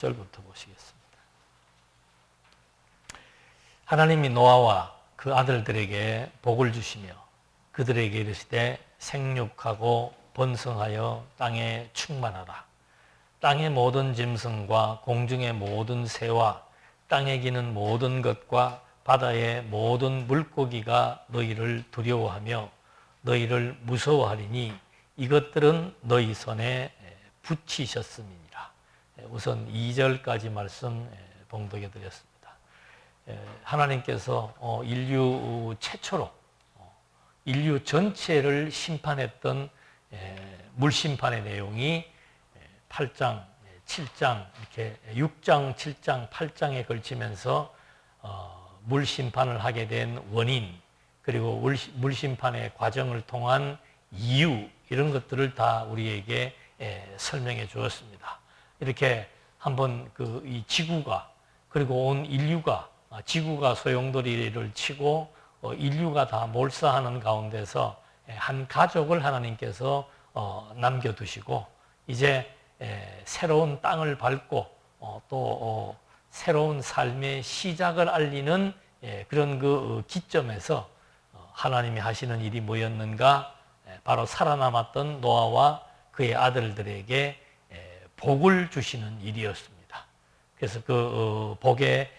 절부터 보시겠습니다. 하나님이 노아와 그 아들들에게 복을 주시며 그들에게 이르시되 생육하고 번성하여 땅에 충만하라. 땅의 모든 짐승과 공중의 모든 새와 땅에 기는 모든 것과 바다의 모든 물고기가 너희를 두려워하며 너희를 무서워하리니 이것들은 너희 손에 붙이셨음이니라. 우선 2절까지 말씀 봉독해 드렸습니다. 하나님께서 인류 최초로 인류 전체를 심판했던 물심판의 내용이 8장, 7장, 이렇게 6장, 7장, 8장에 걸치면서 물심판을 하게 된 원인, 그리고 물심판의 과정을 통한 이유, 이런 것들을 다 우리에게 설명해 주었습니다. 이렇게 한번 이 지구가, 그리고 온 인류가, 지구가 소용돌이를 치고 인류가 다 몰사하는 가운데서 한 가족을 하나님께서 남겨두시고 이제 새로운 땅을 밟고 또 새로운 삶의 시작을 알리는 그런 그 기점에서 하나님이 하시는 일이 뭐였는가? 바로 살아남았던 노아와 그의 아들들에게 복을 주시는 일이었습니다. 그래서 그 복의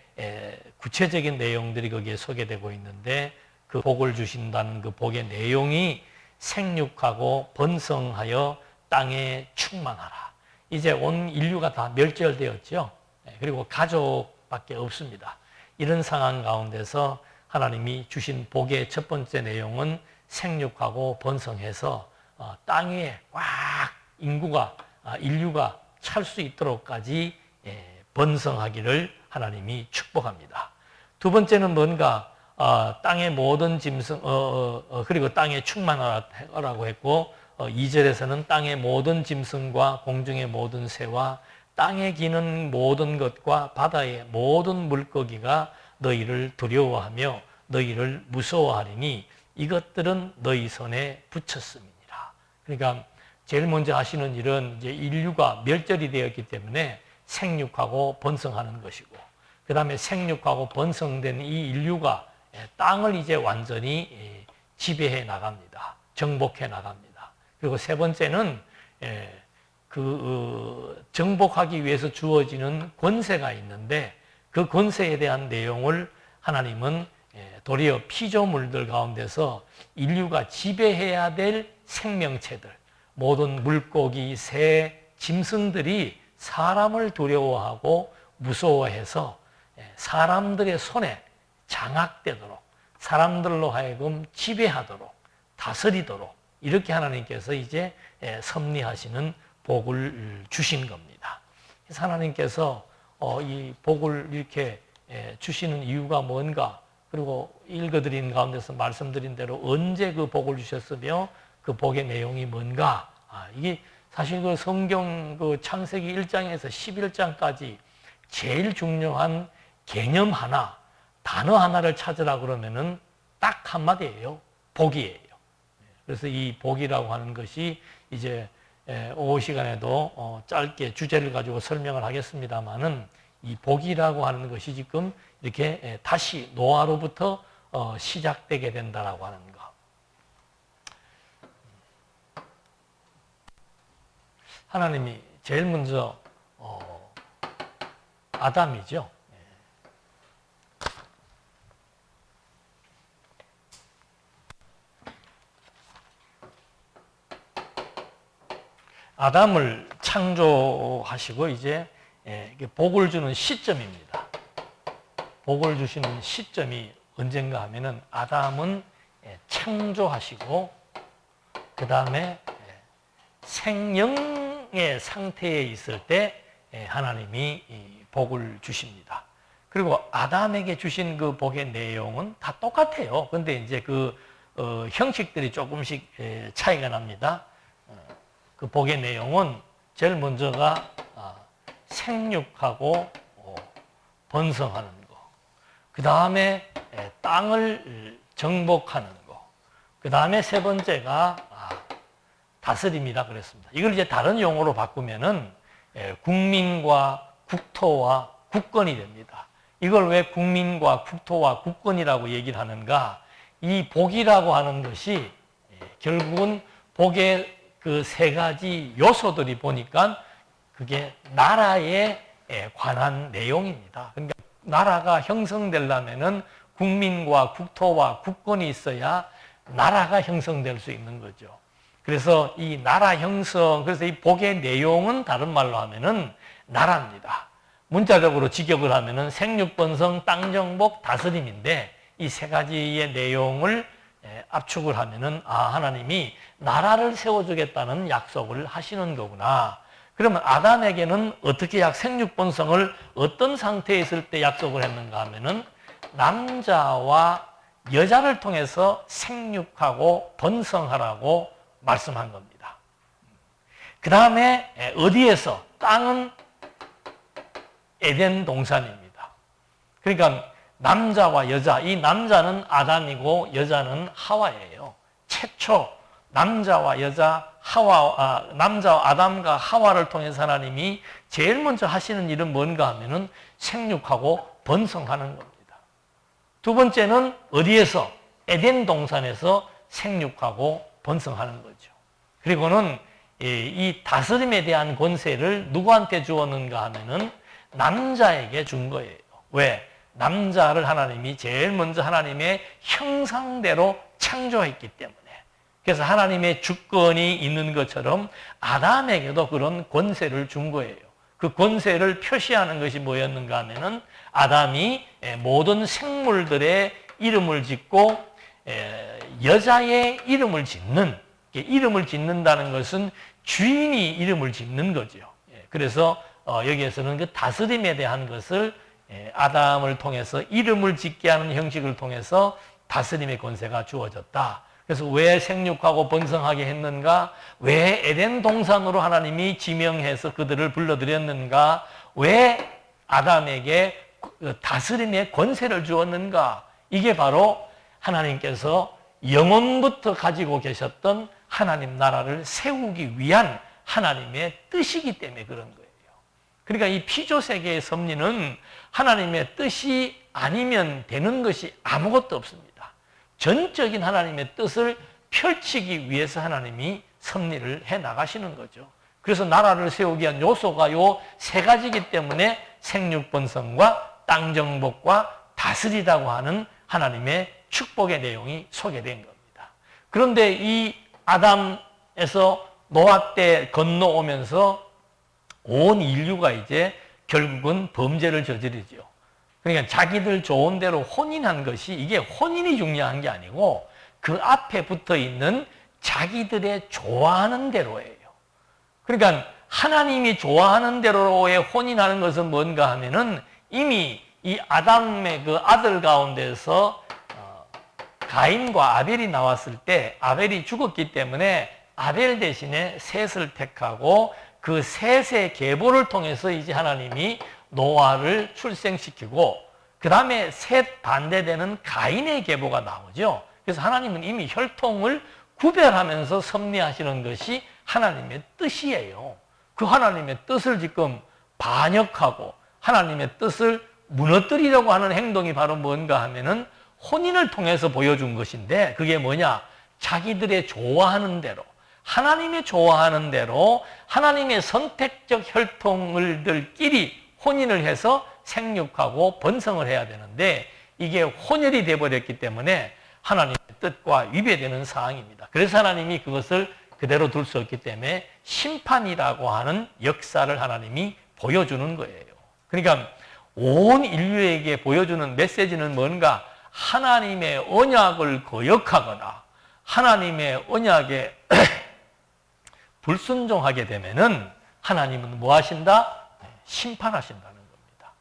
구체적인 내용들이 거기에 소개되고 있는데, 그 복을 주신다는 그 복의 내용이 생육하고 번성하여 땅에 충만하라. 이제 온 인류가 다 멸절되었죠. 그리고 가족밖에 없습니다. 이런 상황 가운데서 하나님이 주신 복의 첫 번째 내용은 생육하고 번성해서 땅 위에 꽉 인류가 찰 수 있도록까지 번성하기를 하나님이 축복합니다. 두 번째는 뭔가 땅의 모든 짐승 그리고 땅에 충만하라고 했고, 2절에서는 땅의 모든 짐승과 공중의 모든 새와 땅에 기는 모든 것과 바다의 모든 물고기가 너희를 두려워하며 너희를 무서워하리니 이것들은 너희 손에 붙였음이니라. 그러니까 제일 먼저 하시는 일은 이제 인류가 멸절이 되었기 때문에 생육하고 번성하는 것이고, 그 다음에 생육하고 번성된 이 인류가 땅을 이제 완전히 지배해 나갑니다. 정복해 나갑니다. 그리고 세 번째는 정복하기 위해서 주어지는 권세가 있는데, 그 권세에 대한 내용을 하나님은 도리어 피조물들 가운데서 인류가 지배해야 될 생명체들, 모든 물고기, 새, 짐승들이 사람을 두려워하고 무서워해서 사람들의 손에 장악되도록, 사람들로 하여금 지배하도록, 다스리도록, 이렇게 하나님께서 이제 섭리하시는 복을 주신 겁니다. 그래서 하나님께서 이 복을 이렇게 주시는 이유가 뭔가, 그리고 읽어드린 가운데서 말씀드린 대로 언제 그 복을 주셨으며 그 복의 내용이 뭔가, 이게 사실 그 성경 그 창세기 1장에서 11장까지 제일 중요한 개념 하나, 단어 하나를 찾으라 그러면은 딱 한마디예요. 복이에요. 그래서 이 복이라고 하는 것이 이제 오후 시간에도 짧게 주제를 가지고 설명을 하겠습니다만은, 이 복이라고 하는 것이 지금 이렇게 다시 노아로부터 시작되게 된다라고 하는 것. 하나님이 제일 먼저 아담이죠. 아담을 창조하시고 이제 복을 주는 시점입니다. 복을 주시는 시점이 언젠가 하면은 아담은 창조하시고 그 다음에 생명의 상태에 있을 때 하나님이 복을 주십니다. 그리고 아담에게 주신 그 복의 내용은 다 똑같아요. 근데 이제 그 형식들이 조금씩 차이가 납니다. 그 복의 내용은 제일 먼저가 생육하고 번성하는 거, 그 다음에 땅을 정복하는 거, 그 다음에 세 번째가 다스립니다 그랬습니다. 이걸 이제 다른 용어로 바꾸면은 국민과 국토와 국권이 됩니다. 이걸 왜 국민과 국토와 국권이라고 얘기를 하는가? 이 복이라고 하는 것이 결국은 복의 그 세 가지 요소들이 보니까 그게 나라에 관한 내용입니다. 그러니까 나라가 형성되려면은 국민과 국토와 국권이 있어야 나라가 형성될 수 있는 거죠. 그래서 이 나라 형성, 그래서 이 복의 내용은 다른 말로 하면은 나라입니다. 문자적으로 직역을 하면은 생육번성, 땅정복, 다스림인데 이 세 가지의 내용을 압축을 하면은 하나님이 나라를 세워주겠다는 약속을 하시는 거구나. 그러면 아담에게는 어떻게 생육번성을 어떤 상태에 있을 때 약속을 했는가 하면은 남자와 여자를 통해서 생육하고 번성하라고 말씀한 겁니다. 그 다음에 어디에서? 땅은 에덴 동산입니다. 그러니까 남자와 여자, 이 남자는 아담이고 여자는 하와예요. 최초 남자와 아담과 하와를 통해서 하나님이 제일 먼저 하시는 일은 뭔가 하면은 생육하고 번성하는 겁니다. 두 번째는 어디에서? 에덴 동산에서 생육하고 번성하는 거죠. 그리고는 이 다스림에 대한 권세를 누구한테 주었는가 하면은 남자에게 준 거예요. 왜? 남자를 하나님이 제일 먼저 하나님의 형상대로 창조했기 때문에. 그래서 하나님의 주권이 있는 것처럼 아담에게도 그런 권세를 준 거예요. 그 권세를 표시하는 것이 뭐였는가 하면은 아담이 모든 생물들의 이름을 짓고 여자의 이름을 짓는다는 것은 주인이 이름을 짓는 거죠. 그래서 여기에서는 그 다스림에 대한 것을 아담을 통해서 이름을 짓게 하는 형식을 통해서 다스림의 권세가 주어졌다. 그래서 왜 생육하고 번성하게 했는가? 왜 에덴 동산으로 하나님이 지명해서 그들을 불러들였는가? 왜 아담에게 다스림의 권세를 주었는가? 이게 바로 하나님께서 영원부터 가지고 계셨던 하나님 나라를 세우기 위한 하나님의 뜻이기 때문에 그런 거예요. 그러니까 이 피조세계의 섭리는 하나님의 뜻이 아니면 되는 것이 아무것도 없습니다. 전적인 하나님의 뜻을 펼치기 위해서 하나님이 섭리를 해 나가시는 거죠. 그래서 나라를 세우기 위한 요소가 요 세 가지이기 때문에 생육번성과 땅정복과 다스리라고 하는 하나님의 축복의 내용이 소개된 겁니다. 그런데 이 아담에서 노아 때 건너오면서 온 인류가 이제 결국은 범죄를 저지르죠. 그러니까 자기들 좋은 대로 혼인한 것이 이게 혼인이 중요한 게 아니고 그 앞에 붙어 있는 자기들의 좋아하는 대로예요. 그러니까 하나님이 좋아하는 대로의 혼인하는 것은 뭔가 하면은 이미 이 아담의 그 아들 가운데서 가인과 아벨이 나왔을 때 아벨이 죽었기 때문에 아벨 대신에 셋을 택하고 그 셋의 계보를 통해서 이제 하나님이 노아를 출생시키고 그 다음에 셋 반대되는 가인의 계보가 나오죠. 그래서 하나님은 이미 혈통을 구별하면서 섭리하시는 것이 하나님의 뜻이에요. 그 하나님의 뜻을 지금 반역하고 하나님의 뜻을 무너뜨리려고 하는 행동이 바로 뭔가 하면은 혼인을 통해서 보여준 것인데 그게 뭐냐? 자기들의 좋아하는 대로 하나님이 좋아하는 대로 하나님의 선택적 혈통들끼리 혼인을 해서 생육하고 번성을 해야 되는데 이게 혼혈이 되어버렸기 때문에 하나님의 뜻과 위배되는 사항입니다. 그래서 하나님이 그것을 그대로 둘 수 없기 때문에 심판이라고 하는 역사를 하나님이 보여주는 거예요. 그러니까 온 인류에게 보여주는 메시지는 뭔가? 하나님의 언약을 거역하거나 하나님의 언약에 불순종하게 되면은 하나님은 뭐 하신다? 심판하신다는 겁니다.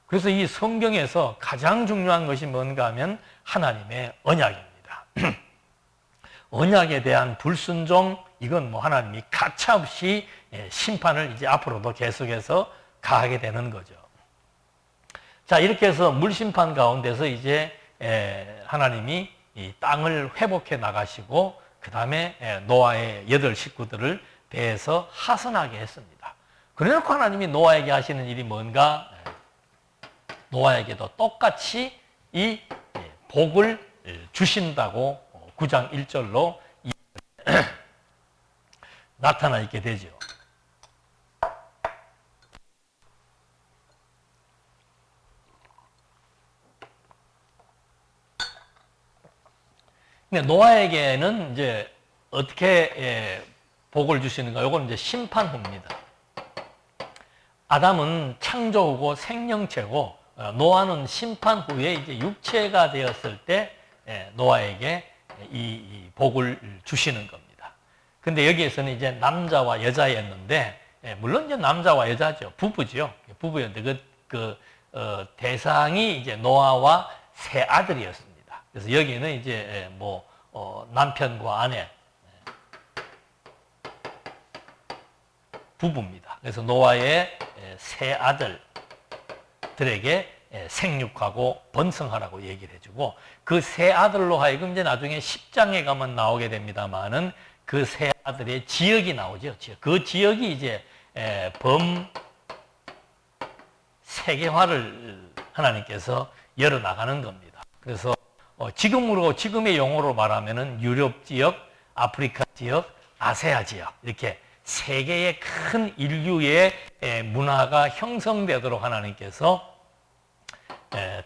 그래서 이 성경에서 가장 중요한 것이 뭔가 하면 하나님의 언약입니다. 언약에 대한 불순종, 이건 뭐 하나님이 가차없이 심판을 이제 앞으로도 계속해서 가하게 되는 거죠. 자, 이렇게 해서 물심판 가운데서 이제 하나님이 이 땅을 회복해 나가시고 그 다음에 노아의 8 식구들을 배에서 하선하게 했습니다. 그래놓고 하나님이 노아에게 하시는 일이 뭔가? 노아에게도 똑같이 이 복을 주신다고 9장 1절로 나타나 있게 되죠. 근데 노아에게는 이제 어떻게 복을 주시는가? 요건 이제 심판후입니다. 아담은 창조후고 생명체고 노아는 심판 후에 이제 육체가 되었을 때 노아에게 이 복을 주시는 겁니다. 근데 여기에서는 이제 남자와 여자였는데 물론 이제 남자와 여자죠. 부부죠. 부부였는데 대상이 이제 노아와 세 아들이었습니다. 그래서 여기는 이제 남편과 아내 부부입니다. 그래서 노아의 세 아들들에게 생육하고 번성하라고 얘기를 해주고 그 세 아들로 하여금 이제 나중에 10장에 가면 나오게 됩니다만은 그 세 아들의 지역이 나오죠. 그 지역이 이제 세계화를 하나님께서 열어 나가는 겁니다. 그래서 지금의 용어로 말하면은 유럽 지역, 아프리카 지역, 아세아 지역 이렇게 세 개의 큰 인류의 문화가 형성되도록 하나님께서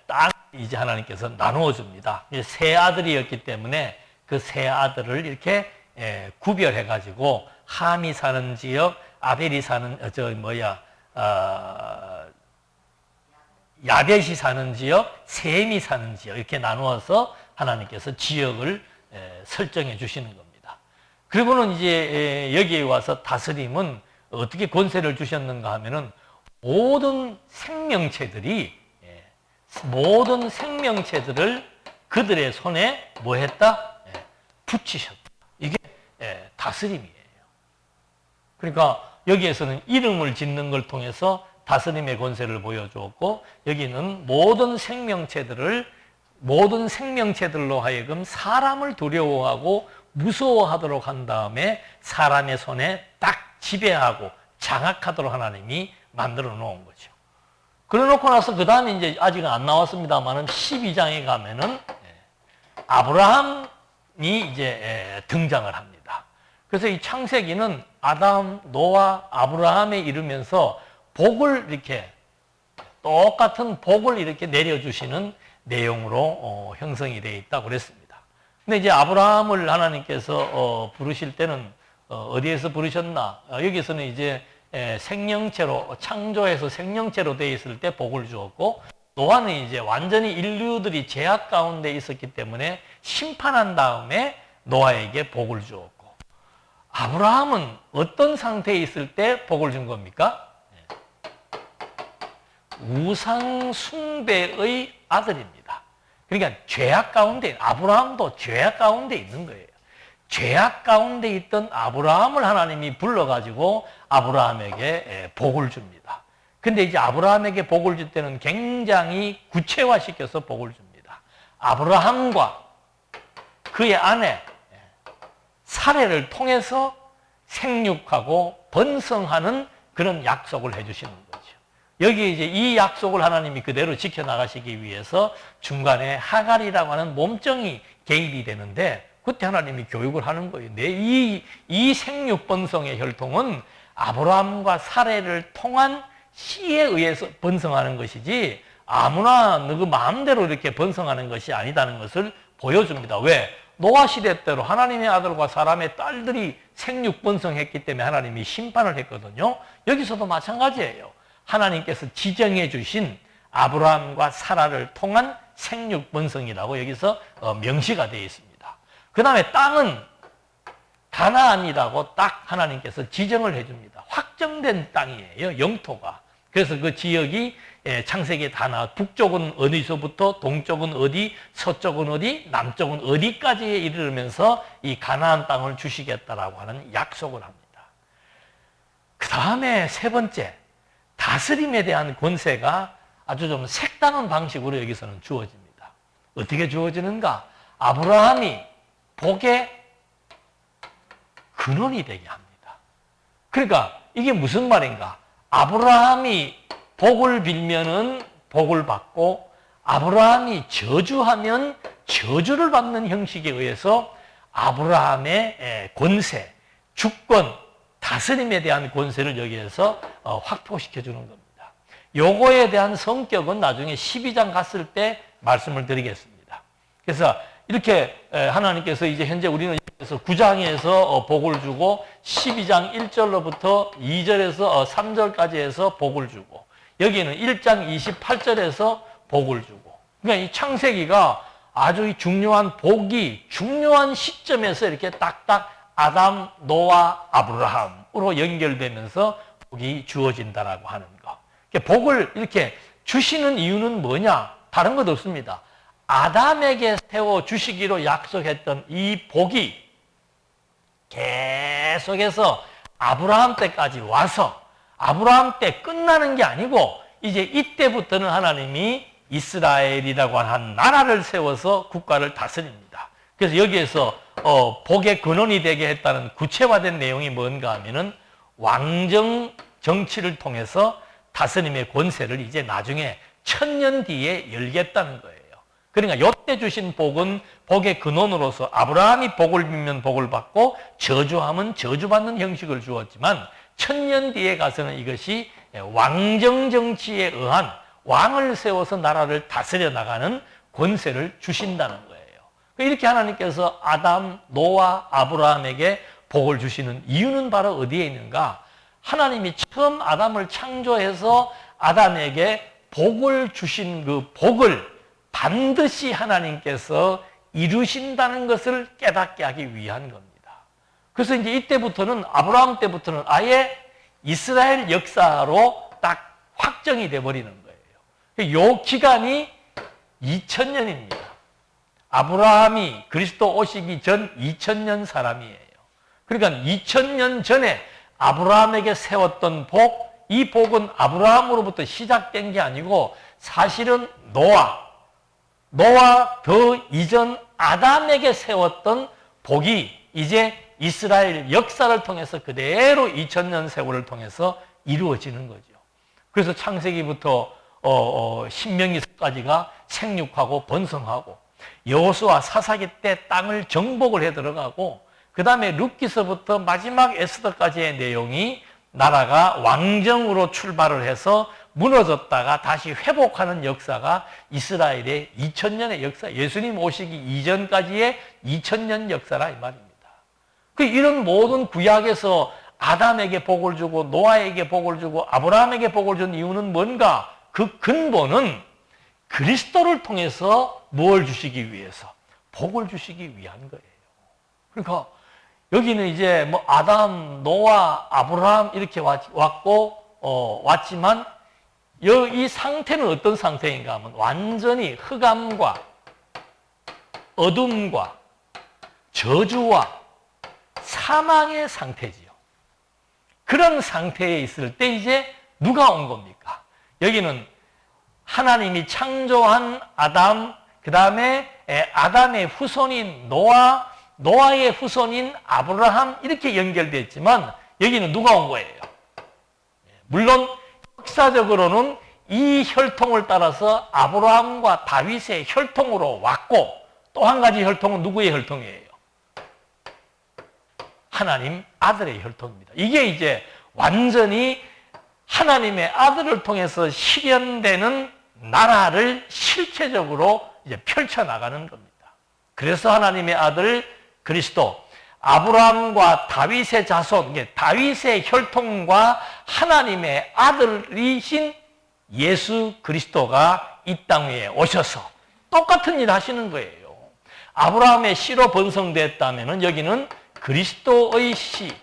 딱 이제 하나님께서 나누어 줍니다. 세 아들이었기 때문에 그 세 아들을 이렇게 구별해 가지고 함이 사는 지역, 아벨이 사는 야벳이 사는 지역, 셈이 사는 지역 이렇게 나누어서 하나님께서 지역을 설정해 주시는 겁니다. 그리고는 이제 여기에 와서 다스림은 어떻게 권세를 주셨는가 하면은 모든 생명체들을 그들의 손에 뭐 했다? 붙이셨다. 이게 다스림이에요. 그러니까 여기에서는 이름을 짓는 걸 통해서 다스림의 권세를 보여주었고 여기는 모든 생명체들로 하여금 사람을 두려워하고 무서워하도록 한 다음에 사람의 손에 딱 지배하고 장악하도록 하나님이 만들어 놓은 거죠. 그래 놓고 나서 그 다음에 이제 아직은 안 나왔습니다만은 12장에 가면은 아브라함이 이제 등장을 합니다. 그래서 이 창세기는 아담, 노아, 아브라함에 이르면서 똑같은 복을 이렇게 내려주시는 내용으로 형성이 되어 있다고 그랬습니다. 근데 이제 아브라함을 하나님께서 부르실 때는 어디에서 부르셨나? 여기서는 이제 창조해서 생명체로 되어 있을 때 복을 주었고, 노아는 이제 완전히 인류들이 죄악 가운데 있었기 때문에 심판한 다음에 노아에게 복을 주었고, 아브라함은 어떤 상태에 있을 때 복을 준 겁니까? 우상 숭배의 아들입니다. 그러니까 아브라함도 죄악 가운데 있는 거예요. 죄악 가운데 있던 아브라함을 하나님이 불러가지고 아브라함에게 복을 줍니다. 근데 이제 아브라함에게 복을 줄 때는 굉장히 구체화시켜서 복을 줍니다. 아브라함과 그의 아내 사레를 통해서 생육하고 번성하는 그런 약속을 해주시는 거죠. 여기 이제 이 약속을 하나님이 그대로 지켜나가시기 위해서 중간에 하갈이라고 하는 몸종이 개입이 되는데 그때 하나님이 교육을 하는 거예요. 이 생육번성의 혈통은 아브라함과 사레를 통한 씨에 의해서 번성하는 것이지 아무나 누구 마음대로 이렇게 번성하는 것이 아니다는 것을 보여줍니다. 왜? 노아 시대 때로 하나님의 아들과 사람의 딸들이 생육번성했기 때문에 하나님이 심판을 했거든요. 여기서도 마찬가지예요. 하나님께서 지정해 주신 아브라함과 사라를 통한 생육번성이라고 여기서 명시가 되어 있습니다. 그 다음에 땅은 가나안이라고 딱 하나님께서 지정을 해줍니다. 확정된 땅이에요. 영토가. 그래서 그 지역이 창세기에 다 나와. 북쪽은 어디서부터 동쪽은 어디, 서쪽은 어디, 남쪽은 어디까지에 이르면서 이 가나안 땅을 주시겠다라고 하는 약속을 합니다. 그 다음에 세 번째, 다스림에 대한 권세가 아주 좀 색다른 방식으로 여기서는 주어집니다. 어떻게 주어지는가? 아브라함이 복의 근원이 되게 합니다. 그러니까 이게 무슨 말인가? 아브라함이 복을 빌면은 복을 받고 아브라함이 저주하면 저주를 받는 형식에 의해서 아브라함의 권세, 주권, 다스림에 대한 권세를 여기에서 확보시켜 주는 겁니다. 요거에 대한 성격은 나중에 12장 갔을 때 말씀을 드리겠습니다. 그래서 이렇게 하나님께서 이제 현재 우리는 9장에서 복을 주고 12장 1절로부터 2절에서 3절까지 해서 복을 주고 여기는 1장 28절에서 복을 주고 그러니까 이 창세기가 아주 중요한 복이 중요한 시점에서 이렇게 딱딱 아담, 노아, 아브라함으로 연결되면서 복이 주어진다라고 하는 거. 복을 이렇게 주시는 이유는 뭐냐? 다른 것 없습니다. 아담에게 세워주시기로 약속했던 이 복이 계속해서 아브라함 때까지 와서 아브라함 때 끝나는 게 아니고 이제 이때부터는 하나님이 이스라엘이라고 하는 나라를 세워서 국가를 다스립니다. 그래서 여기에서 복의 근원이 되게 했다는 구체화된 내용이 뭔가 하면은 왕정 정치를 통해서 다스림의 권세를 이제 나중에 1000년 뒤에 열겠다는 거예요. 그러니까 요때 주신 복은 복의 근원으로서 아브라함이 복을 빌면 복을 받고 저주하면 저주받는 형식을 주었지만 1000년 뒤에 가서는 이것이 왕정 정치에 의한 왕을 세워서 나라를 다스려 나가는 권세를 주신다는 거예요. 이렇게 하나님께서 아담, 노아, 아브라함에게 복을 주시는 이유는 바로 어디에 있는가? 하나님이 처음 아담을 창조해서 아담에게 복을 주신 그 복을 반드시 하나님께서 이루신다는 것을 깨닫게 하기 위한 겁니다. 그래서 이제 이때부터는 아브라함 때부터는 아예 이스라엘 역사로 딱 확정이 돼버리는 거예요. 요 기간이 2000년입니다. 아브라함이 그리스도 오시기 전 2000년 사람이에요. 그러니까 2000년 전에 아브라함에게 세웠던 복, 이 복은 아브라함으로부터 시작된 게 아니고 사실은 노아 더 이전 아담에게 세웠던 복이 이제 이스라엘 역사를 통해서 그대로 2000년 세월을 통해서 이루어지는 거죠. 그래서 창세기부터 신명기까지가 생육하고 번성하고 여호수아 사사기 때 땅을 정복을 해 들어가고 그 다음에 룻기서부터 마지막 에스더까지의 내용이 나라가 왕정으로 출발을 해서 무너졌다가 다시 회복하는 역사가 이스라엘의 2000년의 역사, 예수님 오시기 이전까지의 2000년 역사라 이 말입니다. 이런 모든 구약에서 아담에게 복을 주고 노아에게 복을 주고 아브라함에게 복을 준 이유는 뭔가? 그 근본은 그리스도를 통해서 뭘 주시기 위해서? 복을 주시기 위한 거예요. 그러니까 여기는 이제 뭐 아담, 노아, 아브라함 이렇게 왔지만 이 상태는 어떤 상태인가 하면 완전히 흑암과 어둠과 저주와 사망의 상태지요. 그런 상태에 있을 때 이제 누가 온 겁니까? 여기는 하나님이 창조한 아담, 그 다음에 아담의 후손인 노아, 노아의 후손인 아브라함 이렇게 연결되어 있지만 여기는 누가 온 거예요? 물론 역사적으로는 이 혈통을 따라서 아브라함과 다윗의 혈통으로 왔고 또 한 가지 혈통은 누구의 혈통이에요? 하나님 아들의 혈통입니다. 이게 이제 완전히 하나님의 아들을 통해서 실현되는 나라를 실체적으로 이제 펼쳐나가는 겁니다. 그래서 하나님의 아들 그리스도, 아브라함과 다윗의 자손, 다윗의 혈통과 하나님의 아들이신 예수 그리스도가 이 땅 위에 오셔서 똑같은 일 하시는 거예요. 아브라함의 씨로 번성됐다면 여기는 그리스도의 씨,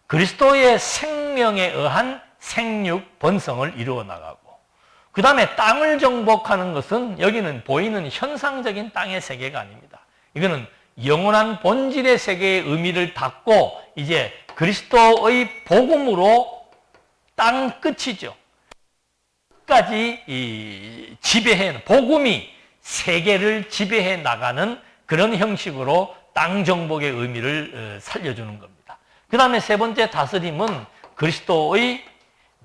그리스도의 생명에 의한 생육 번성을 이루어 나가고 그 다음에 땅을 정복하는 것은 여기는 보이는 현상적인 땅의 세계가 아닙니다. 이거는 영원한 본질의 세계의 의미를 닫고 이제 그리스도의 복음으로 땅 끝이죠. 끝까지 지배해 복음이 세계를 지배해 나가는 그런 형식으로 땅 정복의 의미를 살려주는 겁니다. 그 다음에 세 번째 다스림은 그리스도의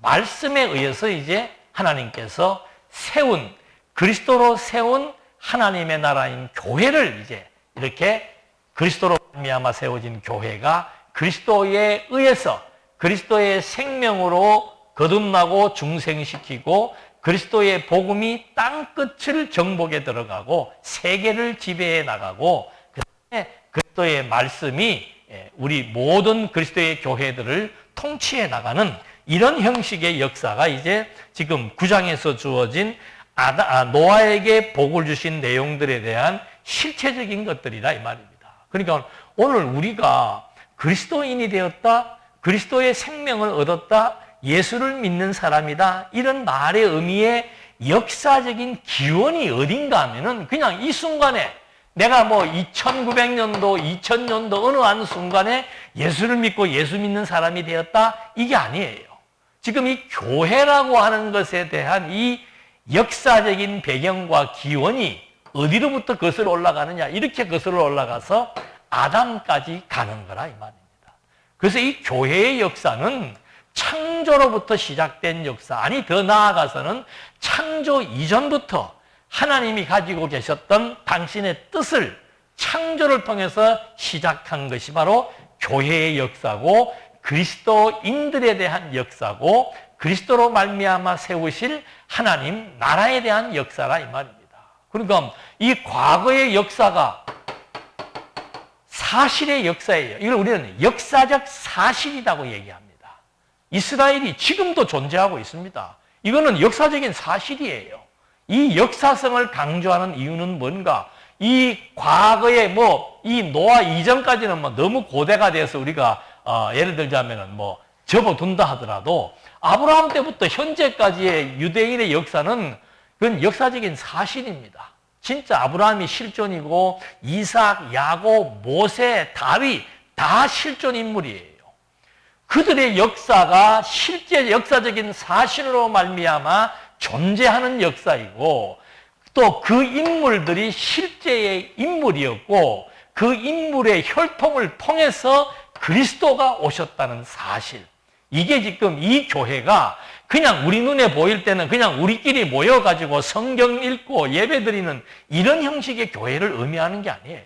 말씀에 의해서 이제 하나님께서 세운, 그리스도로 세운 하나님의 나라인 교회를 이제 이렇게 그리스도로 말미암아 세워진 교회가 그리스도에 의해서 그리스도의 생명으로 거듭나고 중생시키고 그리스도의 복음이 땅끝을 정복에 들어가고 세계를 지배해 나가고 그다음에 그리스도의 말씀이 우리 모든 그리스도의 교회들을 통치해 나가는 이런 형식의 역사가 이제 지금 9장에서 주어진 노아에게 복을 주신 내용들에 대한 실체적인 것들이다 이 말입니다. 그러니까 오늘 우리가 그리스도인이 되었다, 그리스도의 생명을 얻었다, 예수를 믿는 사람이다, 이런 말의 의미의 역사적인 기원이 어딘가 하면은 그냥 이 순간에 내가 뭐 2900년도, 2000년도 어느 한 순간에 예수를 믿고 예수 믿는 사람이 되었다, 이게 아니에요. 지금 이 교회라고 하는 것에 대한 이 역사적인 배경과 기원이 어디로부터 거슬러 올라가느냐, 이렇게 거슬러 올라가서 아담까지 가는 거라 이 말입니다. 그래서 이 교회의 역사는 창조로부터 시작된 역사, 아니 더 나아가서는 창조 이전부터 하나님이 가지고 계셨던 당신의 뜻을 창조를 통해서 시작한 것이 바로 교회의 역사고 그리스도인들에 대한 역사고 그리스도로 말미암아 세우실 하나님 나라에 대한 역사라 이 말입니다. 그러니까 이 과거의 역사가 사실의 역사예요. 이걸 우리는 역사적 사실이라고 얘기합니다. 이스라엘이 지금도 존재하고 있습니다. 이거는 역사적인 사실이에요. 이 역사성을 강조하는 이유는 뭔가? 이 과거에 이 노아 이전까지는 너무 고대가 돼서 우리가 예를 들자면은 접어둔다 하더라도 아브라함 때부터 현재까지의 유대인의 역사는 그건 역사적인 사실입니다. 진짜 아브라함이 실존이고 이삭, 야곱, 모세, 다윗 다 실존 인물이에요. 그들의 역사가 실제 역사적인 사실로 말미암아 존재하는 역사이고 또 그 인물들이 실제의 인물이었고 그 인물의 혈통을 통해서 그리스도가 오셨다는 사실. 이게 지금 이 교회가 그냥 우리 눈에 보일 때는 그냥 우리끼리 모여가지고 성경 읽고 예배드리는 이런 형식의 교회를 의미하는 게 아니에요.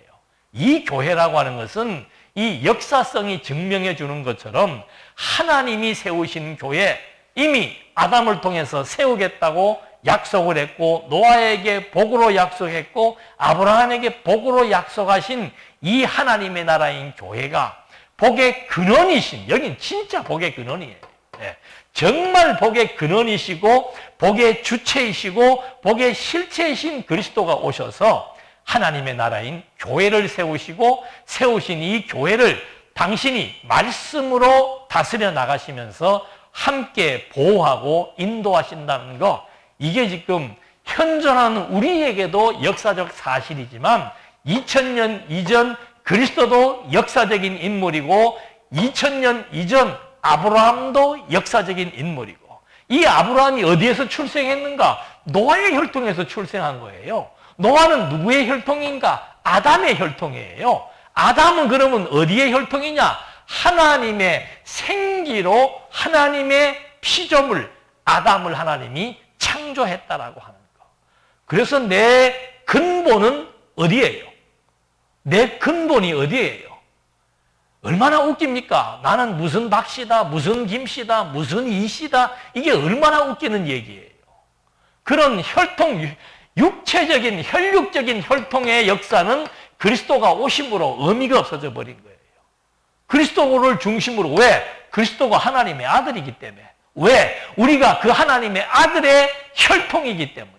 이 교회라고 하는 것은 이 역사성이 증명해 주는 것처럼 하나님이 세우신 교회, 이미 아담을 통해서 세우겠다고 약속을 했고 노아에게 복으로 약속했고 아브라함에게 복으로 약속하신 이 하나님의 나라인 교회가 복의 근원이신, 여긴 진짜 복의 근원이에요. 네. 정말 복의 근원이시고 복의 주체이시고 복의 실체이신 그리스도가 오셔서 하나님의 나라인 교회를 세우시고 세우신 이 교회를 당신이 말씀으로 다스려 나가시면서 함께 보호하고 인도하신다는 거, 이게 지금 현존하는 우리에게도 역사적 사실이지만 2000년 이전 그리스도도 역사적인 인물이고 2000년 이전 아브라함도 역사적인 인물이고 이 아브라함이 어디에서 출생했는가? 노아의 혈통에서 출생한 거예요. 노아는 누구의 혈통인가? 아담의 혈통이에요. 아담은 그러면 어디의 혈통이냐? 하나님의 생기로 하나님의 피조물 아담을 하나님이 창조했다라고 하는 거. 그래서 내 근본은 어디예요? 내 근본이 어디예요? 얼마나 웃깁니까? 나는 무슨 박씨다, 무슨 김씨다, 무슨 이씨다. 이게 얼마나 웃기는 얘기예요. 그런 혈통, 육체적인, 혈육적인 혈통의 역사는 그리스도가 오심으로 의미가 없어져 버린 거예요. 그리스도를 중심으로. 왜? 그리스도가 하나님의 아들이기 때문에. 왜? 우리가 그 하나님의 아들의 혈통이기 때문에.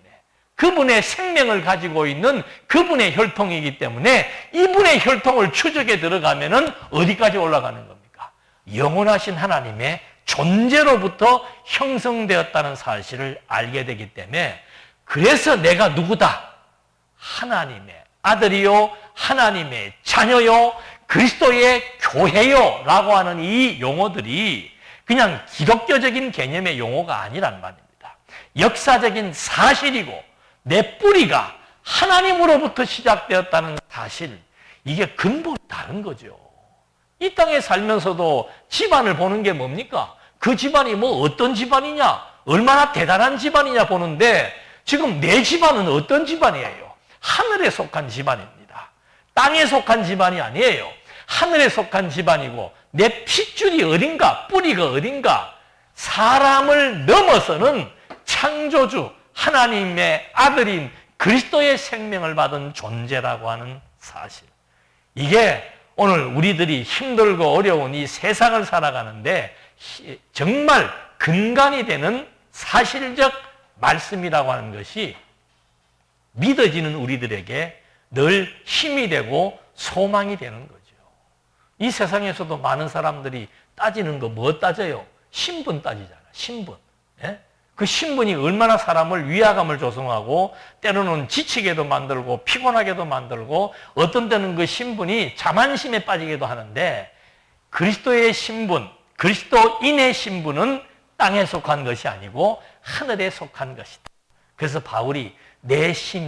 그분의 생명을 가지고 있는 그분의 혈통이기 때문에 이분의 혈통을 추적에 들어가면은 어디까지 올라가는 겁니까? 영원하신 하나님의 존재로부터 형성되었다는 사실을 알게 되기 때문에 그래서 내가 누구다? 하나님의 아들이요, 하나님의 자녀요, 그리스도의 교회요 라고 하는 이 용어들이 그냥 기독교적인 개념의 용어가 아니란 말입니다. 역사적인 사실이고 내 뿌리가 하나님으로부터 시작되었다는 사실, 이게 근본이 다른 거죠. 이 땅에 살면서도 집안을 보는 게 뭡니까? 그 집안이 뭐 어떤 집안이냐, 얼마나 대단한 집안이냐 보는데 지금 내 집안은 어떤 집안이에요? 하늘에 속한 집안입니다. 땅에 속한 집안이 아니에요. 하늘에 속한 집안이고 내 핏줄이 어딘가, 뿌리가 어딘가, 사람을 넘어서는 창조주 하나님의 아들인 그리스도의 생명을 받은 존재라고 하는 사실. 이게 오늘 우리들이 힘들고 어려운 이 세상을 살아가는데 정말 근간이 되는 사실적 말씀이라고 하는 것이 믿어지는 우리들에게 늘 힘이 되고 소망이 되는 거죠. 이 세상에서도 많은 사람들이 따지는 거 뭐 따져요? 신분 따지잖아. 신분. 예? 그 신분이 얼마나 사람을 위화감을 조성하고 때로는 지치게도 만들고 피곤하게도 만들고 어떤 때는 그 신분이 자만심에 빠지기도 하는데 그리스도의 신분, 그리스도인의 신분은 땅에 속한 것이 아니고 하늘에 속한 것이다. 그래서 바울이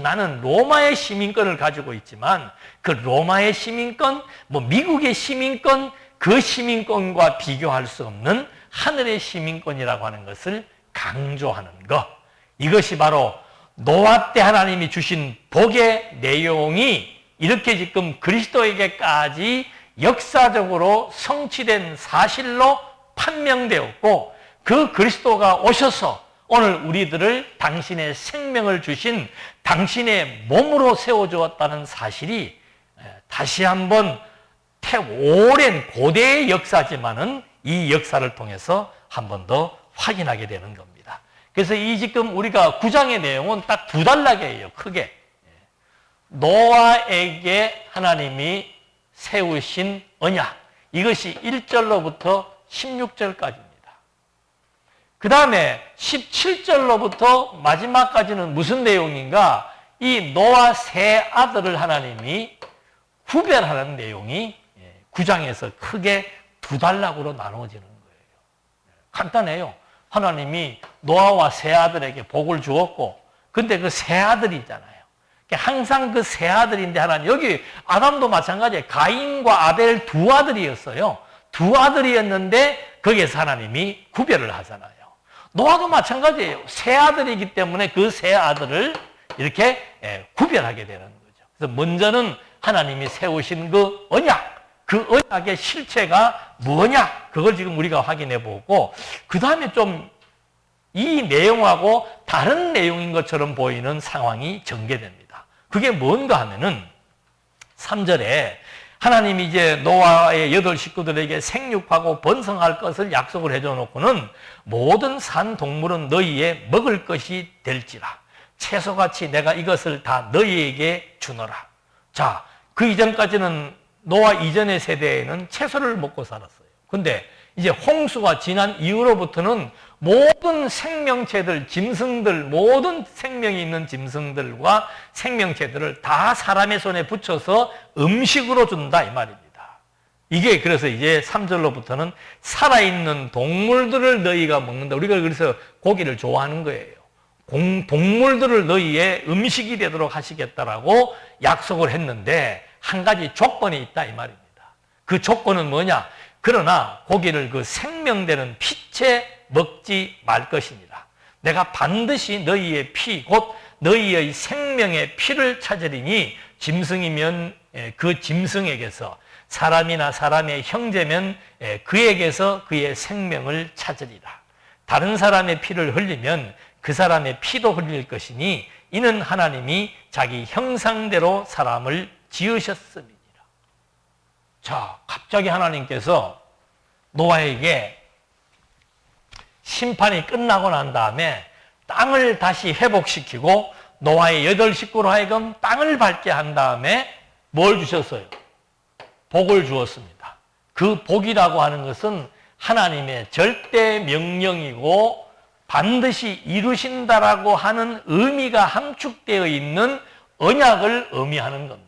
나는 로마의 시민권을 가지고 있지만 그 로마의 시민권, 미국의 시민권, 그 시민권과 비교할 수 없는 하늘의 시민권이라고 하는 것을 강조하는 것. 이것이 바로 노아 때 하나님이 주신 복의 내용이 이렇게 지금 그리스도에게까지 역사적으로 성취된 사실로 판명되었고 그 그리스도가 오셔서 오늘 우리들을 당신의 생명을 주신 당신의 몸으로 세워주었다는 사실이 다시 한번 오랜 고대의 역사지만은 이 역사를 통해서 한 번 더 확인하게 되는 겁니다. 그래서 이 지금 우리가 9장의 내용은 딱 두 단락이에요. 크게. 노아에게 하나님이 세우신 언약. 이것이 1절로부터 16절까지입니다. 그 다음에 17절로부터 마지막까지는 무슨 내용인가? 이 노아 세 아들을 하나님이 구별하는 내용이 9장에서 크게 두 단락으로 나누어지는 거예요. 간단해요. 하나님이 노아와 세 아들에게 복을 주었고, 근데 그 세 아들이잖아요. 항상 그 세 아들인데 하나님, 여기 아담도 마찬가지예요. 가인과 아벨 두 아들이었어요. 두 아들이었는데 거기에서 하나님이 구별을 하잖아요. 노아도 마찬가지예요. 세 아들이기 때문에 그 세 아들을 이렇게 구별하게 되는 거죠. 그래서 먼저는 하나님이 세우신 그 언약, 그 언약의 실체가 뭐냐? 그걸 지금 우리가 확인해 보고, 그 다음에 좀 이 내용하고 다른 내용인 것처럼 보이는 상황이 전개됩니다. 그게 뭔가 하면은 3절에 하나님이 이제 노아의 8 식구들에게 생육하고 번성할 것을 약속을 해줘 놓고는 모든 산 동물은 너희의 먹을 것이 될지라. 채소같이 내가 이것을 다 너희에게 주노라. 자, 그 이전까지는 노아 이전의 세대에는 채소를 먹고 살았어요. 근데 이제 홍수가 지난 이후로부터는 모든 생명체들, 짐승들, 모든 생명이 있는 짐승들과 생명체들을 다 사람의 손에 붙여서 음식으로 준다 이 말입니다. 이게 그래서 이제 3절로부터는 살아있는 동물들을 너희가 먹는다. 우리가 그래서 고기를 좋아하는 거예요. 동물들을 너희의 음식이 되도록 하시겠다라고 약속을 했는데 한 가지 조건이 있다 이 말입니다. 그 조건은 뭐냐? 그러나 고기를 그 생명되는 피채 먹지 말 것이니라. 내가 반드시 너희의 피, 곧 너희의 생명의 피를 찾으리니 짐승이면 그 짐승에게서, 사람이나 사람의 형제면 그에게서 그의 생명을 찾으리라. 다른 사람의 피를 흘리면 그 사람의 피도 흘릴 것이니 이는 하나님이 자기 형상대로 사람을 지으셨음이니라. 자, 갑자기 하나님께서 노아에게 심판이 끝나고 난 다음에 땅을 다시 회복시키고 노아의 8 식구로 하여금 땅을 밟게 한 다음에 뭘 주셨어요? 복을 주었습니다. 그 복이라고 하는 것은 하나님의 절대 명령이고 반드시 이루신다라고 하는 의미가 함축되어 있는 언약을 의미하는 겁니다.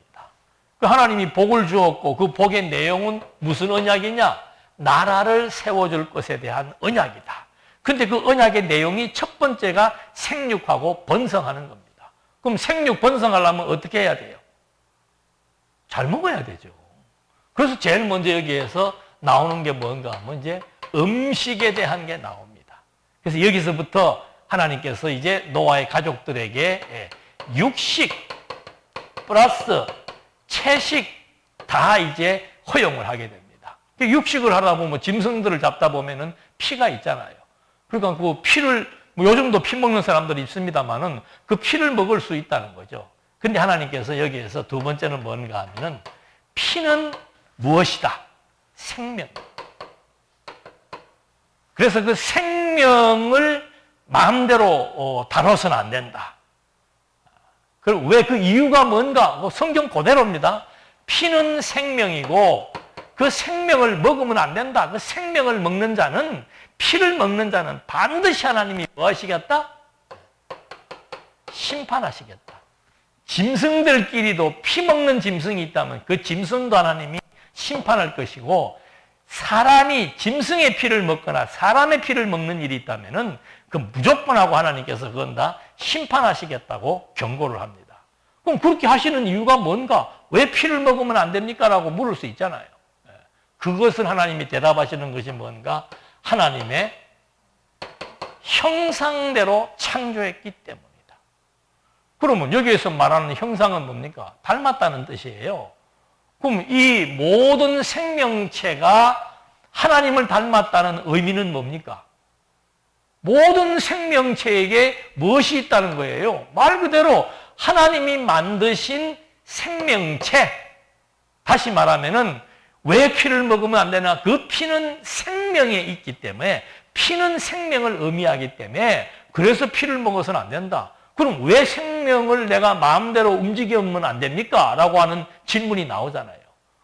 그 하나님이 복을 주었고 그 복의 내용은 무슨 언약이냐? 나라를 세워줄 것에 대한 언약이다. 근데 그 언약의 내용이 첫 번째가 생육하고 번성하는 겁니다. 그럼 생육 번성하려면 어떻게 해야 돼요? 잘 먹어야 되죠. 그래서 제일 먼저 여기에서 나오는 게 뭔가 하면 이제 음식에 대한 게 나옵니다. 그래서 여기서부터 하나님께서 이제 노아의 가족들에게 육식 플러스 채식 다 이제 허용을 하게 됩니다. 육식을 하다 보면 짐승들을 잡다 보면은 피가 있잖아요. 그러니까 그 피를 요즘도 피 먹는 사람들이 있습니다만은 그 피를 먹을 수 있다는 거죠. 근데 하나님께서 여기에서 두 번째는 뭔가 하면은 피는 무엇이다? 생명. 그래서 그 생명을 마음대로 다뤄서는 안 된다. 왜 그 이유가 뭔가? 성경 그대로입니다. 피는 생명이고 그 생명을 먹으면 안 된다. 그 생명을 먹는 자는, 피를 먹는 자는 반드시 하나님이 뭐 하시겠다? 심판하시겠다. 짐승들끼리도 피 먹는 짐승이 있다면 그 짐승도 하나님이 심판할 것이고, 사람이 짐승의 피를 먹거나 사람의 피를 먹는 일이 있다면은 그 무조건 하고 하나님께서 그건 다 심판하시겠다고 경고를 합니다. 그럼 그렇게 하시는 이유가 뭔가? 왜 피를 먹으면 안 됩니까? 라고 물을 수 있잖아요. 그것을 하나님이 대답하시는 것이 뭔가? 하나님의 형상대로 창조했기 때문이다. 그러면 여기에서 말하는 형상은 뭡니까? 닮았다는 뜻이에요. 그럼 이 모든 생명체가 하나님을 닮았다는 의미는 뭡니까? 모든 생명체에게 무엇이 있다는 거예요? 말 그대로 하나님이 만드신 생명체. 다시 말하면은 왜 피를 먹으면 안 되나? 그 피는 생명에 있기 때문에, 피는 생명을 의미하기 때문에 그래서 피를 먹어서는 안 된다. 그럼 왜 생명을 내가 마음대로 움직이면 안 됩니까? 라고 하는 질문이 나오잖아요.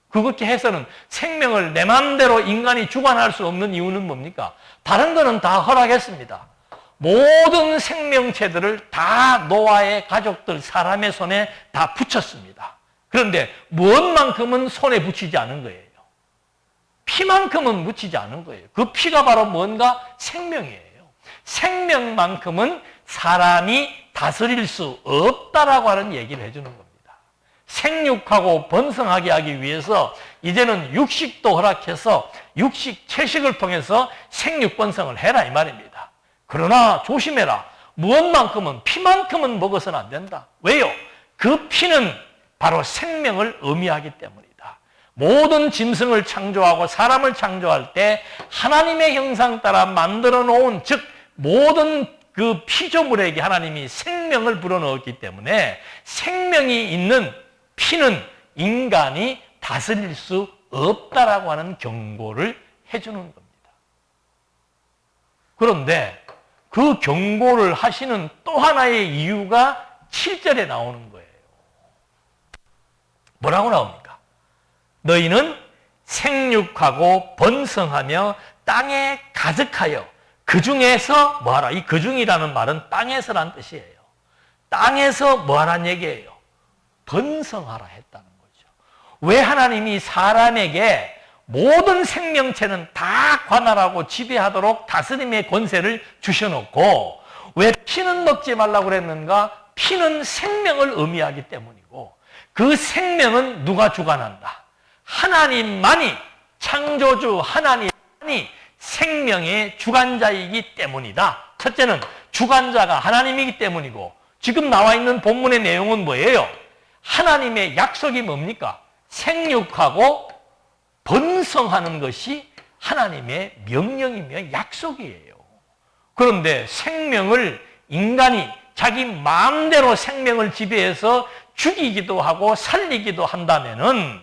그렇게 해서는 생명을 내 마음대로 인간이 주관할 수 없는 이유는 뭡니까? 다른 거는 다 허락했습니다. 모든 생명체들을 다 노아의 가족들, 사람의 손에 다 붙였습니다. 그런데 무엇만큼은 손에 붙이지 않은 거예요. 피만큼은 묻히지 않은 거예요. 그 피가 바로 뭔가? 생명이에요. 생명만큼은 사람이 다스릴 수 없다라고 하는 얘기를 해주는 겁니다. 생육하고 번성하게 하기 위해서 이제는 육식도 허락해서 육식, 채식을 통해서 생육 번성을 해라 이 말입니다. 그러나 조심해라. 무엇만큼은, 피만큼은 먹어서는 안 된다. 왜요? 그 피는 바로 생명을 의미하기 때문이다. 모든 짐승을 창조하고 사람을 창조할 때 하나님의 형상 따라 만들어 놓은, 즉 모든 그 피조물에게 하나님이 생명을 불어넣었기 때문에 생명이 있는 피는 인간이 다스릴 수 없다라고 하는 경고를 해주는 겁니다. 그런데 그 경고를 하시는 또 하나의 이유가 7절에 나오는 거예요. 뭐라고 나옵니까? 너희는 생육하고 번성하며 땅에 가득하여 그 중에서 뭐하라? 이 그 중이라는 말은 땅에서란 뜻이에요. 땅에서 뭐하란 얘기예요? 번성하라 했다는 거죠. 왜 하나님이 사람에게 모든 생명체는 다 관할하고 지배하도록 다스림의 권세를 주셔놓고 왜 피는 먹지 말라고 그랬는가? 피는 생명을 의미하기 때문이고 그 생명은 누가 주관한다? 하나님만이, 창조주 하나님만이 생명의 주관자이기 때문이다. 첫째는 주관자가 하나님이기 때문이고, 지금 나와 있는 본문의 내용은 뭐예요? 하나님의 약속이 뭡니까? 생육하고 번성하는 것이 하나님의 명령이며 약속이에요. 그런데 생명을 인간이 자기 마음대로 생명을 지배해서 죽이기도 하고 살리기도 한다면은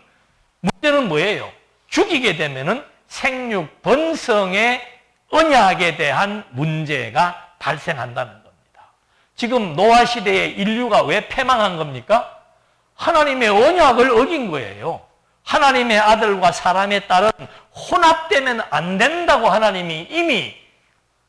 문제는 뭐예요? 죽이게 되면은 생육 번성의 언약에 대한 문제가 발생한다는 겁니다. 지금 노아 시대에 인류가 왜 패망한 겁니까? 하나님의 언약을 어긴 거예요. 하나님의 아들과 사람의 딸은 혼합되면 안 된다고 하나님이 이미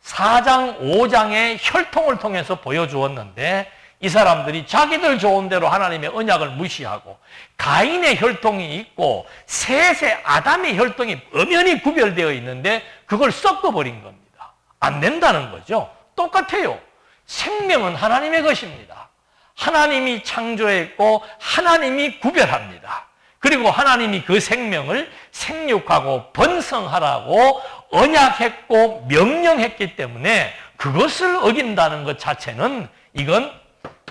4장, 5장의 혈통을 통해서 보여주었는데 이 사람들이 자기들 좋은 대로 하나님의 언약을 무시하고 가인의 혈통이 있고 셋의 아담의 혈통이 엄연히 구별되어 있는데 그걸 섞어버린 겁니다. 안 된다는 거죠. 똑같아요. 생명은 하나님의 것입니다. 하나님이 창조했고 하나님이 구별합니다. 그리고 하나님이 그 생명을 생육하고 번성하라고 언약했고 명령했기 때문에 그것을 어긴다는 것 자체는 이건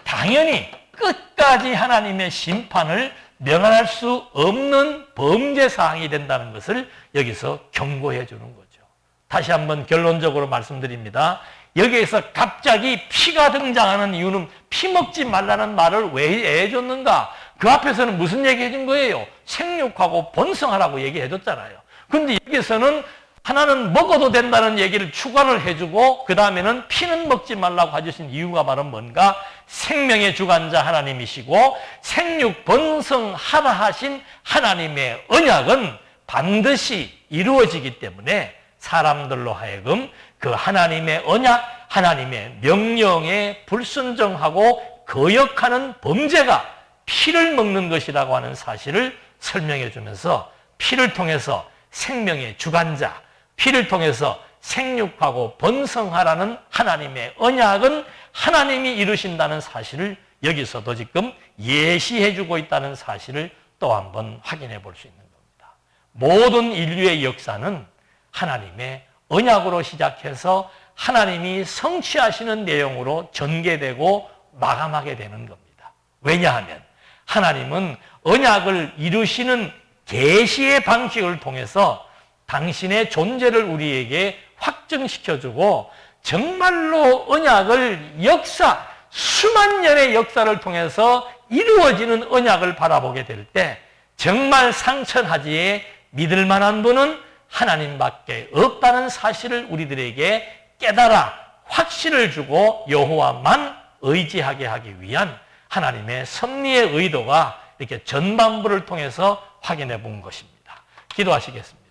당연히 끝까지 하나님의 심판을 면할 수 없는 범죄 사항이 된다는 것을 여기서 경고해 주는 거죠. 다시 한번 결론적으로 말씀드립니다. 여기에서 갑자기 피가 등장하는 이유는 피 먹지 말라는 말을 왜 해줬는가? 그 앞에서는 무슨 얘기 해준 거예요? 생육하고 번성하라고 얘기해 줬잖아요. 근데 여기서는 하나는 먹어도 된다는 얘기를 추가를 해주고 그 다음에는 피는 먹지 말라고 해주신 이유가 바로 뭔가? 생명의 주관자 하나님이시고 생육 번성하라 하신 하나님의 언약은 반드시 이루어지기 때문에 사람들로 하여금 그 하나님의 언약, 하나님의 명령에 불순종하고 거역하는 범죄가 피를 먹는 것이라고 하는 사실을 설명해 주면서 피를 통해서 생명의 주관자, 피를 통해서 생육하고 번성하라는 하나님의 언약은 하나님이 이루신다는 사실을 여기서도 지금 예시해 주고 있다는 사실을 또 한번 확인해 볼 수 있는 겁니다. 모든 인류의 역사는 하나님의 언약으로 시작해서 하나님이 성취하시는 내용으로 전개되고 마감하게 되는 겁니다. 왜냐하면 하나님은 언약을 이루시는 계시의 방식을 통해서 당신의 존재를 우리에게 확증시켜주고 정말로 언약을 수만 년의 역사를 통해서 이루어지는 언약을 바라보게 될 때 정말 상천하지에 믿을 만한 분은 하나님밖에 없다는 사실을 우리들에게 깨달아 확신을 주고 여호와만 의지하게 하기 위한 하나님의 섭리의 의도가 이렇게 전반부를 통해서 확인해 본 것입니다. 기도하시겠습니다.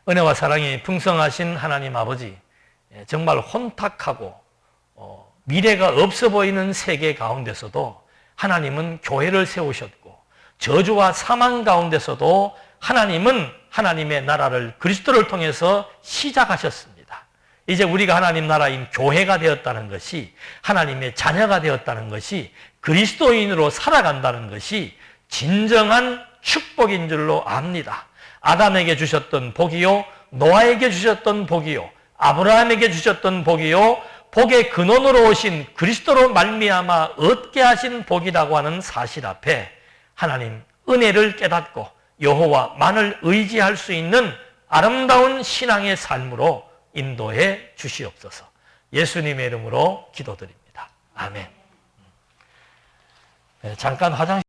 은혜와 사랑이 풍성하신 하나님 아버지, 정말 혼탁하고 미래가 없어 보이는 세계 가운데서도 하나님은 교회를 세우셨고 저주와 사망 가운데서도 하나님은 하나님의 나라를 그리스도를 통해서 시작하셨습니다. 이제 우리가 하나님 나라인 교회가 되었다는 것이, 하나님의 자녀가 되었다는 것이, 그리스도인으로 살아간다는 것이 진정한 축복인 줄로 압니다. 아담에게 주셨던 복이요, 노아에게 주셨던 복이요, 아브라함에게 주셨던 복이요, 복의 근원으로 오신 그리스도로 말미암아 얻게 하신 복이라고 하는 사실 앞에 하나님 은혜를 깨닫고 여호와만을 의지할 수 있는 아름다운 신앙의 삶으로 인도해 주시옵소서. 예수님의 이름으로 기도드립니다. 아멘. 잠깐 화장실